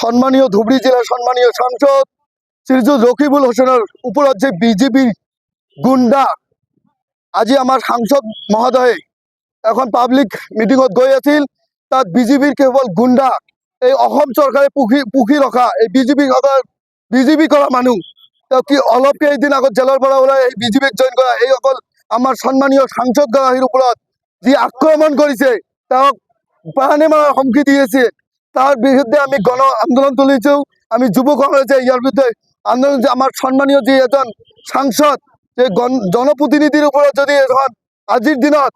সম্মানীয় ধুবড়ী জেলার সম্মানীয় সাংসদ শ্রীযুত রকিবুল হোসেনের উপর যে বিজেপি গুন্ডা আজি আমার সাংসদ মহোদয়ে এখন পাবলিক মিটিংত গৈ আছিল তাত বিজেপির কেবল গুন্ডা এই অসম চৰকাৰে পুখি ৰখা এই বিজেপি কৰা মানুহ কি অলপ কেইদিন আগত জেলৰ পৰা ওলাই এই বিজেপিক জইন কৰা এই অকল আমাৰ সন্মানীয় সাংসদগৰাকীৰ ওপৰত যি আক্ৰমণ কৰিছে তেওঁক প্ৰাণে মাৰাৰ হুমকি দিয়েছে তার বিরুদ্ধে আমি গণ আন্দোলন তুলিছোঁ আমি যুব কংগ্রেসে ইয়ার বিরুদ্ধে আন্দোলন আমার সম্মানীয় যে এজন সাংসদ যে জনপ্রতিনিধির উপরে যদি এখন আজির দিনত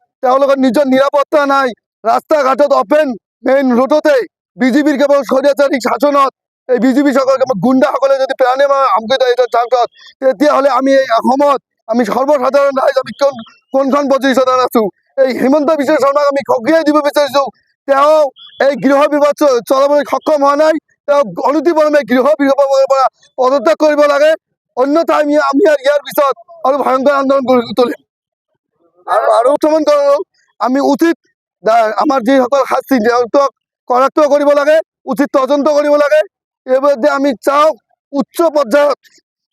নিজৰ নিৰাপত্তা নাই ৰাস্তা ঘাটত অপেন মেইন ৰোডতে বিজেপিৰ কেবল স্বৈৰাচাৰিক শাসনত এই বিজেপি সকল গুন্ডাসকলে যদি প্ৰাণে মাৰা হুমকি দিয়ে এজন সাংসদ তেতিয়াহ'লে আমি এই অসমত আমি সর্বসাধারণ রাইজ আমি কোনখন পজিশনত আছো এই হিমন্ত বিশ্ব শৰ্মাক আমি সকীয়াই দিব বিচাৰিছোঁ তেওঁ এই গৃহ বিভাগ চলাবলৈ সক্ষম হোৱা নাই তেওঁ অনতিপলমে গৃহ বিভাগৰ পৰা পদত্যাগ কৰিব লাগে অন্যথা আমি ইয়াৰ পিছত আৰু ভয়ংকৰ আন্দোলন কৰি তুলিম আৰু উত্থাপন কৰোঁ আমি উচিত আমাৰ যিসকল শাস্তি তেওঁলোকক কৰায়ত্ব কৰিব লাগে উচিত তদন্ত কৰিব লাগে এই বিৰুদ্ধে আমি চাওঁ উচ্চ পৰ্যায়ত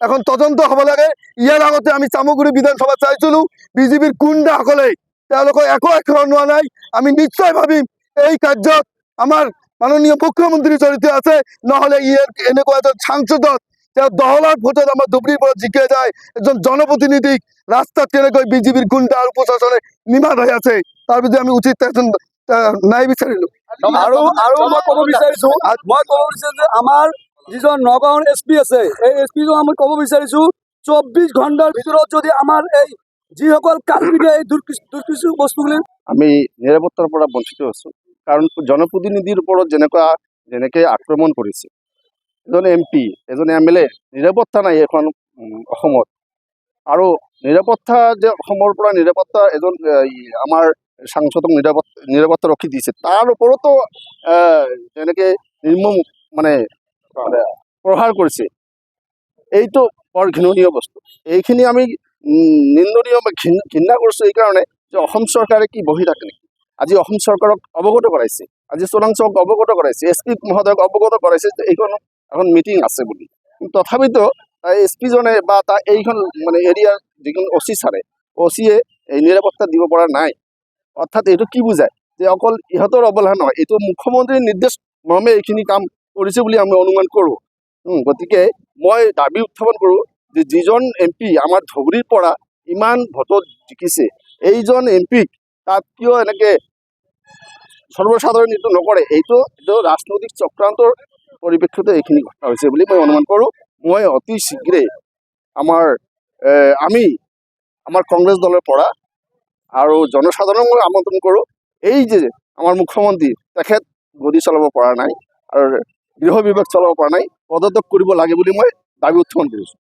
এখন তদন্ত হ'ব লাগে ইয়াৰ আগতে আমি চামগুৰি বিধানসভাত চাইছিলোঁ বিজেপিৰ গুণ্ডাসকলে তেওঁলোকৰ একো আঁকোৱালি লোৱা নাই আমি নিশ্চয় ভাবিম এই কাৰ্যত আমাৰ মাননীয় মুখ্যমন্ত্ৰী জড়িত আছে নহ'লে এনেকুৱা এজন সাংসদত তেওঁ 10 লাখ ভোটত আমাৰ ধুবুৰীৰ পৰা জিকাই যায় এজন জনপ্ৰতিনিধিক ৰাস্তাত কেনেকৈ বিজেপিৰ গুণ্ডা আৰু প্ৰশাসনে নিমাত হৈ আছে তাৰ বিৰুদ্ধে আমি উচিত নাই বিচাৰিলোঁ আৰু মই ক'ব বিচাৰিছোঁ যে আমাৰ যিজন নগাঁৱৰ SP আছে এই SP-জন আমি ক'ব বিচাৰিছোঁ 24 ঘণ্টাৰ ভিতৰত যদি আমাৰ এই যিসকল কালপিকে এই দুৰ্কৃষ্ট বস্তুগুলি আমি নিৰাপত্তাৰ পৰা বঞ্চিত আছোঁ কাৰণ জনপ্ৰতিনিধিৰ ওপৰত যেনেকৈ আক্ৰমণ কৰিছে এজন MP এজন MLA নিৰাপত্তা নাই এখন অসমত আৰু নিৰাপত্তা যে অসমৰ পৰা নিৰাপত্তা এজন আমাৰ সাংসদক নিৰাপত্তা ৰখি দিছে তাৰ ওপৰতো যেনেকৈ নিৰ্মম মানে প্ৰহাৰ কৰিছে এইটো বৰ ঘৃণনীয় বস্তু এইখিনি আমি নিন্দনীয় ঘৃণা কৰিছোঁ এইকাৰণে যে অসম চৰকাৰে কি বহি থাকে নেকি আজি অসম চৰকাৰক অৱগত কৰাইছে আজি চোৰাংচোৱাক অৱগত কৰাইছে SP মহোদয়ক অৱগত কৰাইছে যে এইখন এখন মিটিং আছে বুলি তথাপিতো SP-জনে বা তাৰ এইখন মানে এৰিয়াৰ যিখন OC ছাৰে OC-য়ে এই নিৰাপত্তা দিব পৰা নাই অৰ্থাৎ এইটো কি বুজায় যে অকল ইহঁতৰ অৱহেলা নহয় এইটো মুখ্যমন্ত্ৰীৰ নিৰ্দেশ মৰ্মে এইখিনি কাম কৰিছে বুলি আমি অনুমান কৰোঁ গতিকে মই দাবী উত্থাপন কৰোঁ যে যিজন MP আমাৰ ধুবুৰীৰ পৰা ইমান ভোটত জিকিছে এইজন MP-ক তাত কিয় এনেকৈ সৰ্বসাধাৰণ এইটো নকৰে এইটো ৰাজনৈতিক চক্ৰান্তৰ পৰিপ্ৰেক্ষিতত এইখিনি ঘটনা হৈছে বুলি মই অনুমান কৰোঁ মই অতি শীঘ্ৰে আমাৰ কংগ্ৰেছ দলৰ পৰা আৰু জনসাধাৰণক মই আমন্ত্ৰণ কৰোঁ এই যে আমাৰ মুখ্যমন্ত্ৰী তেখেত গদি চলাব পৰা নাই আৰু গৃহ বিভাগ চলাব পৰা নাই পদত্যাগ কৰিব লাগে বুলি মই দাবী উত্থাপন কৰিছোঁ।